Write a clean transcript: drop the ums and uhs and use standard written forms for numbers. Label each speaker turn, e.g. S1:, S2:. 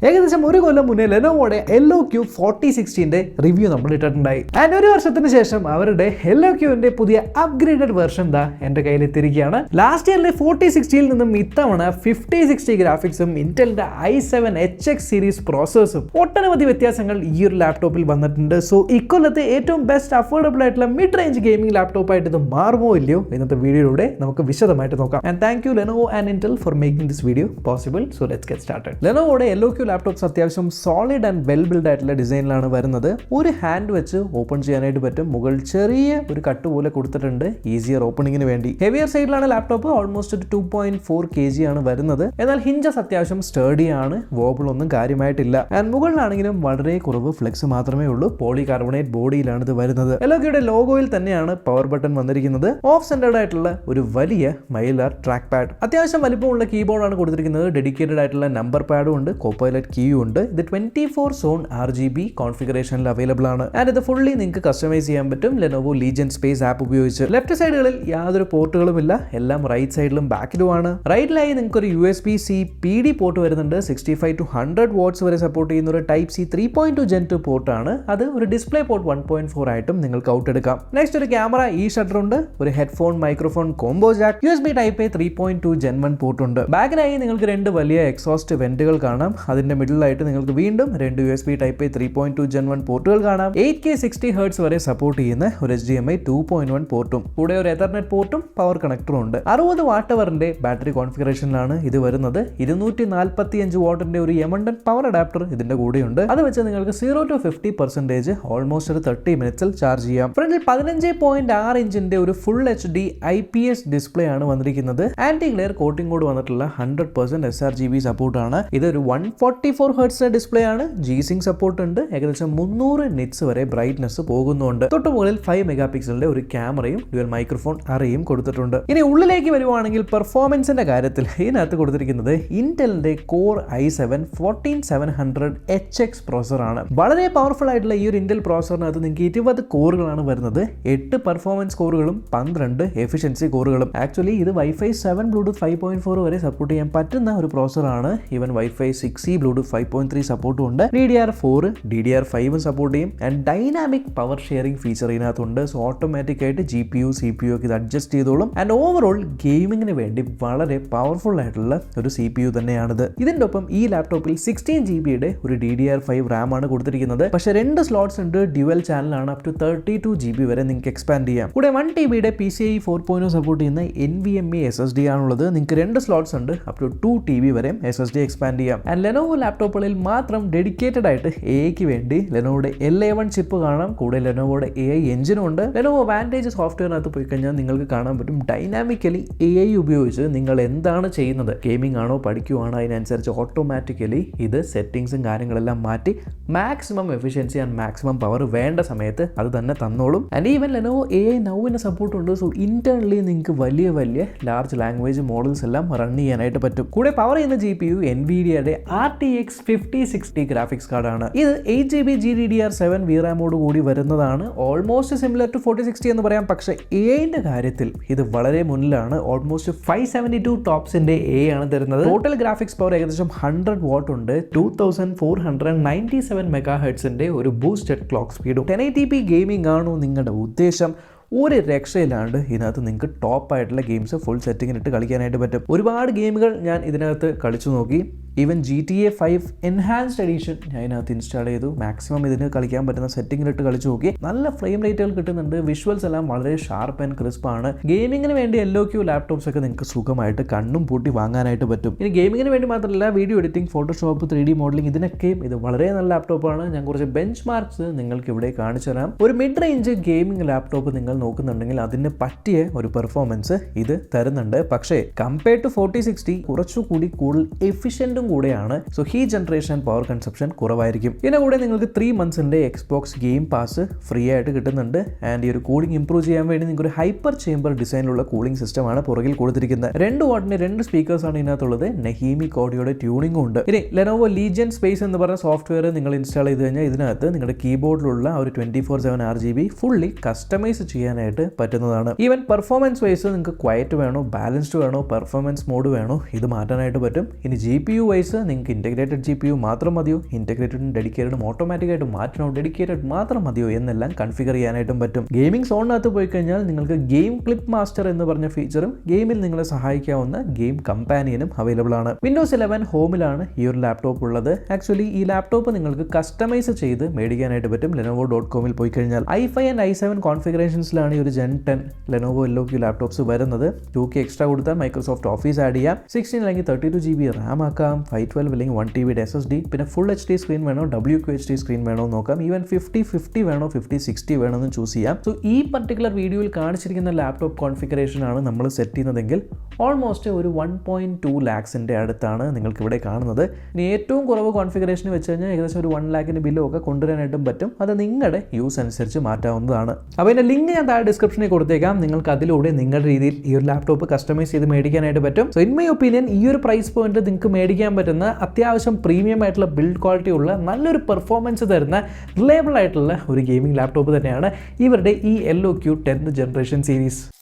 S1: ഏകദേശം ഒരു കൊല്ലം മുന്നേ ലെനോവോയുടെ LOQ4060 റിവ്യൂ നമ്മൾ ഇട്ടിട്ടുണ്ടായി. ആൻഡ് ഒരു വർഷത്തിന് ശേഷം അവരുടെ LOQന്റെ പുതിയ അപ്ഗ്രേഡഡ് വെർഷൻ എന്റെ കയ്യിൽ എത്തിയിരിക്കുകയാണ്. ലാസ്റ്റ് ഇയറിലെ 4060 നിന്നും ഇത്തവണ 5060 ഗ്രാഫിക്സും ഇന്റലിന്റെ i7 HX സീരീസ് പ്രോസസ്സും ഒട്ടനവധി വ്യത്യാസങ്ങൾ ഈ ഒരു ലാപ്ടോപ്പിൽ വന്നിട്ടുണ്ട്. സോ ഇക്കൊല്ലത്തെ ഏറ്റവും ബെസ്റ്റ് അഫോർഡബിൾ ആയിട്ടുള്ള മിഡ് റേഞ്ച് ഗെയിമിംഗ് ലാപ്ടോപ്പ് ആയിട്ട് ഇത് മാറുമോ ഇല്ലയോ ഇന്നത്തെ വീഡിയോയിലൂടെ നമുക്ക് വിശദമായിട്ട് നോക്കാം. And thank you Lenovo and Intel for making this video possible. So let's get started. ലെനോവോയുടെ LOQ ലാപ്ടോപ്സ് അത്യാവശ്യം സോളിഡ് ആൻഡ് വെൽ ബിൽഡ് ആയിട്ടുള്ള ഡിസൈനിലാണ് വരുന്നത്. ഒരു ഹാൻഡ് വെച്ച് ഓപ്പൺ ചെയ്യാനായിട്ട് പറ്റും. മുകൾ ചെറിയ ഒരു കട്ട് പോലെ കൊടുത്തിട്ടുണ്ട് ഈസിയർ ഓപ്പണിങ്ങിന് വേണ്ടി. ഹെവിയർ സൈഡിലാണ് ലാപ്ടോപ്പ്. ഓൾമോസ്റ്റ് 2.4 kg ആണ് വരുന്നത്. എന്നാൽ ഹിഞ്ചസ് അത്യാവശ്യം സ്റ്റേഡി ആണ്. വോബിൾ ഒന്നും കാര്യമായിട്ടില്ല. ആൻഡ് മുകളിലാണെങ്കിലും വളരെ കുറവ് ഫ്ലെക്സ് മാത്രമേ ഉള്ളൂ. പോളി കാർബണേറ്റ് ബോഡിയിലാണ് ഇത് വരുന്നത്. LOQയുടെ ലോഗോയിൽ തന്നെയാണ് പവർ ബട്ടൺ വന്നിരിക്കുന്നത്. ഓഫ് സെന്റർഡ് ആയിട്ടുള്ള ഒരു വലിയ മൈലാർ ട്രാക്ക് പാഡ്. അത്യാവശ്യം വലിപ്പമുള്ള കീബോർഡാണ് കൊടുത്തിരിക്കുന്നത്. ഡെഡിക്കേറ്റഡ് ആയിട്ടുള്ള നമ്പർ പാഡും ഉണ്ട്. കോപ്പൈലറ്റ് കീയും ഉണ്ട്. ഇത് 24 സോൺ RGB കോൺഫിഗറേഷനിൽ അവൈലബിൾ ആണ്. ആൻഡ് ഇത് ഫുള്ളി നിങ്ങൾക്ക് കസ്റ്റമൈസ് ചെയ്യാൻ പറ്റും ലെനോവോ ലീജൻ സ്പേസ് ആപ്പ് ഉപയോഗിച്ച്. ലെഫ്റ്റ് സൈഡുകളിൽ യാതൊരു പോർട്ടുകളും ഇല്ല. എല്ലാം റൈറ്റ് സൈഡിലും ബാക്കിലുമാണ്. റൈറ്റിലായി നിങ്ങൾക്ക് ഒരു USB-C PD പോർട്ട് വരുന്നുണ്ട്. 65 to 100 വാട്ട്സ് വരെ സപ്പോർട്ട് ചെയ്യുന്ന ഒരു Type-C 3.2 Gen 2 പോർട്ടാണ്. അത് ഒരു ഡിസ്പ്ലേ പോർട്ട് 1.4 ആയിട്ടും നിങ്ങൾക്ക് ഔട്ട് എടുക്കാം. നെക്സ്റ്റ് ഒരു ക്യാമറ ഷട്ടർ ഉണ്ട്. ഒരു headphone microphone combo Jack, USB Type-A 3.2 Gen 1 port ഉണ്ട്. ബാക്കിലായി നിങ്ങൾക്ക് രണ്ട് വലിയ എക്സോസ്റ്റ് വെന്റുകൾ കാണാം. അതിന്റെ മിഡിലായിട്ട് നിങ്ങൾക്ക് വീണ്ടും രണ്ട് USB Type-A 3.2 Gen 1 പോർട്ടുകൾ കാണാം. 8K 60Hz വരെ സപ്പോർട്ട് ചെയ്യുന്ന ഒരു HDMI 2.1 പോർട്ടും കൂടെ ഒരു എതർനെറ്റ് പോർട്ടും പവർ കണക്ടറും ഉണ്ട്. 60 വാട്ട് അവറിന്റെ ബാറ്ററി കോൺഫിഗറേഷനിലാണ് ഇത് വരുന്നത്. 245 വാട്ടിന്റെ ഒരു M1 പവർ അഡാപ്റ്റർ ഇതിന്റെ കൂടെയുണ്ട്. അത് വെച്ച് നിങ്ങൾക്ക് 0 to 50% ഓൾമോസ്റ്റ് ഒരു 30 മിനിറ്റ്സിൽ ചാർജ് ചെയ്യാം. ഫ്രണ്ടിൽ 15.6 ഇഞ്ചിന്റെ ഒരു ഫുൾ HD IPS ഡിസ്പ്ലേ ആണ് വന്നിരിക്കുന്നത്. ആന്റി ഗ്ലെയർ കോട്ടിംഗ് കോഡ് വന്നിട്ടുള്ള 100% sRGB സപ്പോർട്ട് ആണ്. ഇതൊരു 144 Hz ഡിസ്പ്ലേ ആണ്. G-Sync സപ്പോർട്ട് ഉണ്ട്. ഏകദേശം 300 നിറ്റ്സ് വരെ ബ്രൈറ്റ്നസ് പോകുന്നുണ്ട്. തൊട്ടുമുകളിൽ 5 മെഗാ പിക്സലിന്റെ ഒരു ക്യാമറയും ഡ്യുവൽ മൈക്രോഫോൺ അറയും കൊടുത്തിട്ടുണ്ട്. ഇനി ഉള്ളിലേക്ക് വരുവാണെങ്കിൽ പെർഫോമൻസിന്റെ കാര്യത്തിൽ ഇതിനകത്ത് കൊടുത്തിരിക്കുന്നത് ഇന്റലിന്റെ കോർ i7 14700 HX പ്രോസസർ ആണ്. വളരെ പവർഫുൾ ആയിട്ടുള്ള ഈ ഒരു ഇന്റൽ പ്രോസസറിനകത്ത് നിങ്ങൾക്ക് 20 കോറുകളാണ് വരുന്നത്. 8 പെർഫോമൻസ് കോറുകളും 12 എഫിഷ്യൻസി കോറുകളും. ആക്ച്വലി ഇത് Wi-Fi 7 ബ്ലൂടൂത്ത് 5.4 വരെ സപ്പോർട്ട് ചെയ്യാൻ പറ്റുന്ന ഒരു പ്രോസസറാണ്. ഈവൻ Wi-Fi 6E ബ്ലൂടൂത്ത് 5.3 സപ്പോർട്ടും ഉണ്ട്. DDR4 DDR5 സപ്പോർട്ട് ചെയ്യും. And dynamic power sharing feature ഇതിനകത്തുണ്ട്. സോ ഓട്ടോമാറ്റിക് ആയിട്ട് GPU CPU ഒക്കെ ഇത് അഡ്ജസ്റ്റ് ചെയ്തോളും. ആൻഡ് ഓവറോൾ ഗെയിമിങ്ങിന് വേണ്ടി വളരെ പവർഫുൾ ആയിട്ടുള്ള ഒരു CPU തന്നെയാണിത്. ഇതിന്റെ ഒപ്പം ഈ ലാപ്ടോപ്പിൽ 16 GB ഒരു DDR5 RAM ആണ് കൊടുത്തിരിക്കുന്നത്. പക്ഷേ 2 സ്ലോട്ട്സ് ഉണ്ട്. ഡ്യുവൽ ചാനലാണ്. അപ് ടു 32 GB വരെ നിങ്ങൾക്ക് എക്സ്പാൻഡ് ചെയ്യാം. കൂടെ 1 TB PCIe 4.0 സപ്പോർട്ട് ചെയ്യുന്ന NVMe SSD ആണുള്ളത്. നിങ്ങൾക്ക് 2 സ്ലോട്ട്സ് ഉണ്ട്. അപ് ടു 2 TB വരെ SSD എക്സ്പാൻഡ് ചെയ്യാം. ആൻഡ് ലെനോവോ ലാപ്ടോപ്പുകളിൽ മാത്രം ഡെഡിക്കേറ്റഡ് ആയിട്ട് AIക്ക് വേണ്ടി ലെനോവോയുടെ L11 ചിപ്പ് കാണാം. കൂടെ ലെനോവോയുടെ AI എഞ്ചിനും ഉണ്ട്. ലെനോവോ വാൻറ്റേജ് സോഫ്റ്റ്വെയറിനകത്ത് പോയി കഴിഞ്ഞാൽ നിങ്ങൾക്ക് കാണാൻ പറ്റും ഡൈനാമിക്കലി AI ഉപയോഗിച്ച് നിങ്ങൾ എന്താണ് ചെയ്യുന്നത്, ഗെയിമിംഗ് ആണോ പഠിക്കുവാണോ അതിനനുസരിച്ച് ഓട്ടോമാറ്റിക്കലി ഇത് സെറ്റിംഗ്സും കാര്യങ്ങളെല്ലാം മാറ്റി maximum efficiency and maximum power വേണ്ട സമയത്ത് അത് തന്നെ തന്നോളും. ആൻഡ് ഈവൻ ലെനോവോ AI നൗവിന് സപ്പോർട്ട് ഉണ്ട്. സോ ഇന്റേണലി നിങ്ങൾക്ക് വലിയ വലിയ ലാർജ് ലാംഗ്വേജ് മോഡൽസ് എല്ലാം റൺ ചെയ്യാനായിട്ട് പറ്റും. കൂടെ പവർ ചെയ്യുന്ന GPU NVIDIAയുടെ RTX 5060 ഗ്രാഫിക്സ് കാർഡാണ്. ഇത് 8GB GDDR7 VRAMോട് കൂടി വരുന്നതാണ്. ഓൾമോസ്റ്റ് സിമിലർ ടു 4060 എന്ന് പറയാം. പക്ഷേ AIന്റെ കാര്യത്തിൽ ഇത് വളരെ മുന്നിലാണ്. ഓൾമോസ്റ്റ് 572 ടോപ്സിന്റെ AI ആണ് തരുന്നത്. ടോട്ടൽ ഗ്രാഫിക്സ് പവർ ഏകദേശം 100 വാട്ട് ഉണ്ട്. 2497 മെഗാഹെർട്സിന്റെ ഒരു ബൂസ്റ്റഡ് ക്ലോക്ക് സ്പീഡും. 1080p ഗെയിമിംഗ് ആണോ നിങ്ങളുടെ ഉദ്ദേശം? ഒരു രക്ഷയില്ലാണ്ട് ഇതിനകത്ത് നിങ്ങൾക്ക് ടോപ്പ് ആയിട്ടുള്ള ഗെയിംസ് ഫുൾ സെറ്റിങ്ങിലിട്ട് കളിക്കാനായിട്ട് പറ്റും. ഒരുപാട് ഗെയിമുകൾ ഞാൻ ഇതിനകത്ത് കളിച്ചു നോക്കി. ഈവൻ GTA 5 എൻഹാൻസ്ഡ് എഡിഷൻ ഞാൻ ഇതിനകത്ത് ഇൻസ്റ്റാൾ ചെയ്തു. മാക്സിമം ഇതിന് കളിക്കാൻ പറ്റുന്ന സെറ്റിങ്ങിലിട്ട് കളിച്ചു നോക്കി. നല്ല ഫ്രെയിം റേറ്റുകൾ കിട്ടുന്നുണ്ട്. വിഷ്വൽസ് എല്ലാം വളരെ ഷാർപ്പ് ആൻഡ് ക്രിസ്പ് ആണ്. ഗെയിമിങ്ങിന് വേണ്ടി LOQ ലാപ്ടോപ്സ് ഒക്കെ നിങ്ങൾക്ക് സുഖമായിട്ട് കണ്ണും പൂട്ടി വാങ്ങാനായിട്ട് പറ്റും. ഇനി ഗെയിമിങ്ങിന് വേണ്ടി മാത്രമല്ല, video editing, Photoshop, 3D modelling ഇതിനൊക്കെയും ഇത് വളരെ നല്ല ലാപ്ടോപ്പാണ്. ഞാൻ കുറച്ച് ബെഞ്ച് മാർക്സ് നിങ്ങൾക്ക് ഇവിടെ കാണിച്ചു തരാം. ഒരു മിഡ് റേഞ്ച് ഗെയിമിംഗ് ലാപ്ടോപ്പ് നിങ്ങൾ നോക്കുന്നുണ്ടെങ്കിൽ അതിന് പറ്റിയ ഒരു പെർഫോമൻസ് ഇത് തരുന്നുണ്ട്. പക്ഷേ കമ്പയർഡ് ടു 4060 കുറച്ചുകൂടി കൂടുതൽ എഫിഷ്യന്റും കൂടെയാണ്. സോ ഈ ജനറേഷൻ പവർ കൺസപ്ഷൻ കുറവായിരിക്കും. ഇതിന്റെ കൂടെ നിങ്ങൾക്ക് 3 മന്ത്സിന്റെ Xbox ഗെയിം പാസ് ഫ്രീ ആയിട്ട് കിട്ടുന്നുണ്ട്. ആൻഡ് ഈ ഒരു കൂളിംഗ് ഇംപ്രൂവ് ചെയ്യാൻ വേണ്ടി നിങ്ങൾക്ക് ഒരു ഹൈപ്പർ ചേംബർ ഡിസൈനിലുള്ള കൂളിംഗ് സിസ്റ്റം ആണ് പുറകിൽ കൊടുത്തിരിക്കുന്നത്. 2 വാട്ടിന്റെ 2 സ്പീക്കേഴ്സ് ആണ് ഇതിനകത്തുള്ളത്. നെഹീമിക് ഓഡിയോയുടെ ട്യൂണിംഗും ഉണ്ട്. ഇനി ലെനോവോ ലീജൻ സ്പേസ് എന്ന് പറഞ്ഞ സോഫ്റ്റ്വെയർ നിങ്ങൾ ഇൻസ്റ്റാൾ ചെയ്ത് കഴിഞ്ഞാൽ ഇതിനകത്ത് നിങ്ങളുടെ കീബോർഡിലുള്ള ഒരു 24/7 RGB ഫുള്ളി കസ്റ്റമൈസ് ചെയ്യാൻ ചെയ്യാനായിട്ട് പറ്റുന്നതാണ്. ഈവൻ പെർഫോമൻസ് വൈസ് നിങ്ങൾക്ക് ക്വയറ്റ് വേണോ, ബാലൻസ്ഡ് വേണോ, പെർഫോമൻസ് മോഡ് വേണോ, ഇത് മാറ്റാനായിട്ട് പറ്റും. ഇനി GPU വൈസ് നിങ്ങൾക്ക് ഇൻറ്റഗ്രേറ്റഡ് GPU മാത്രം മതിയോ, ഇൻറ്റഗ്രേറ്റഡും ഡെഡിക്കേറ്റഡും ഓട്ടോമാറ്റിക്കായിട്ട് മാറ്റണോ, ഡെഡിക്കേറ്റഡ് മാത്രം മതിയോ എന്നെല്ലാം കൺഫിഗർ ചെയ്യാനായിട്ടും പറ്റും. ഗെയിമിംഗ് സോണിനകത്ത് പോയി കഴിഞ്ഞാൽ നിങ്ങൾക്ക് ഗെയിം ക്ലിപ്പ് മാസ്റ്റർ എന്ന് പറഞ്ഞ ഫീച്ചറും ഗെയിമിൽ നിങ്ങളെ സഹായിക്കാവുന്ന ഗെയിം കമ്പാനിയനും അവൈലബിൾ ആണ്. Windows 11 ഹോമിലാണ് ഈ ഒരു ലാപ്ടോപ്പ് ഉള്ളത്. ആക്ച്വലി ഈ ലാപ്ടോപ്പ് നിങ്ങൾക്ക് കസ്റ്റമൈസ് ചെയ്ത് മേടിക്കാനായിട്ട് പറ്റും. Lenovo.com പോയി കഴിഞ്ഞാൽ i5 and i7 കോൺഫിഗറേഷൻസിലാണ് ഈ ഒരു Gen 10 Lenovo LOQ ലാപ്ടോപ്സ് വരുന്നത്. 2K എക്സ്ട്രാ കൊടുത്താൽ മൈക്രോസോഫ്റ്റ് ഓഫീസ് ആഡ് ചെയ്യാം. 16 അല്ലെങ്കിൽ 32GB റാം ആക്കാം, 512 അല്ലെങ്കിൽ 1TB SSD, പിന്നെ ഫുൾ HD സ്ക്രീൻ വേണോ, WQHD സ്ക്രീൻ വേണോ നോക്കാം. ഈവൻ 50-50 വേണോ, 50-60 വേണമെന്ന് ചൂസ് ചെയ്യാം. സോ ഈ പർട്ടിക്കുലർ വീഡിയോയിൽ കാണിച്ചിരിക്കുന്ന ലാപ്ടോപ്പ് കോൺഫിഗറേഷൻ ആണ് നമ്മൾ സെറ്റ് ചെയ്യുന്നതെങ്കിൽ ഓൾമോസ്റ്റ് ഒരു 1.2 lakhs അടുത്താണ് നിങ്ങൾക്ക് ഇവിടെ കാണുന്നത്. ഇനി ഏറ്റവും കുറവ് കോൺഫിഗറേഷൻ വെച്ച് കഴിഞ്ഞാൽ ഏകദേശം ഒരു 1 lakh ബില്ലോ ഒക്കെ കൊണ്ടുവരാനായിട്ടും പറ്റും. അത് നിങ്ങളുടെ യൂസ് അനുസരിച്ച് മാറ്റാവുന്നതാണ്. അപ്പോൾ ഇതിൻ്റെ ലിങ്ക് ഞാൻ താഴെ ഡിസ്ക്രിപ്ഷനിൽ കൊടുത്തേക്കാം. നിങ്ങൾക്ക് അതിലൂടെ നിങ്ങളുടെ രീതിയിൽ ഈ ഒരു ലാപ്ടോപ്പ് കസ്റ്റമൈസ് ചെയ്ത് മേടിക്കാനായിട്ട് പറ്റും. സോ ഇൻ മൈ ഒപ്പീനിയൻ ഈ ഒരു പ്രൈസ് പോയിന്റ് നിങ്ങൾക്ക് മേടിക്കാൻ പറ്റുന്ന അത്യാവശ്യം പ്രീമിയം ആയിട്ടുള്ള ബിൽഡ് ക്വാളിറ്റി ഉള്ള നല്ലൊരു പെർഫോമൻസ് തരുന്ന റിലയബിൾ ആയിട്ടുള്ള ഒരു ഗെയിമിംഗ് ലാപ്ടോപ്പ് തന്നെയാണ് ഇവരുടെ ഈ LOQ 10th ജനറേഷൻ സീരീസ്.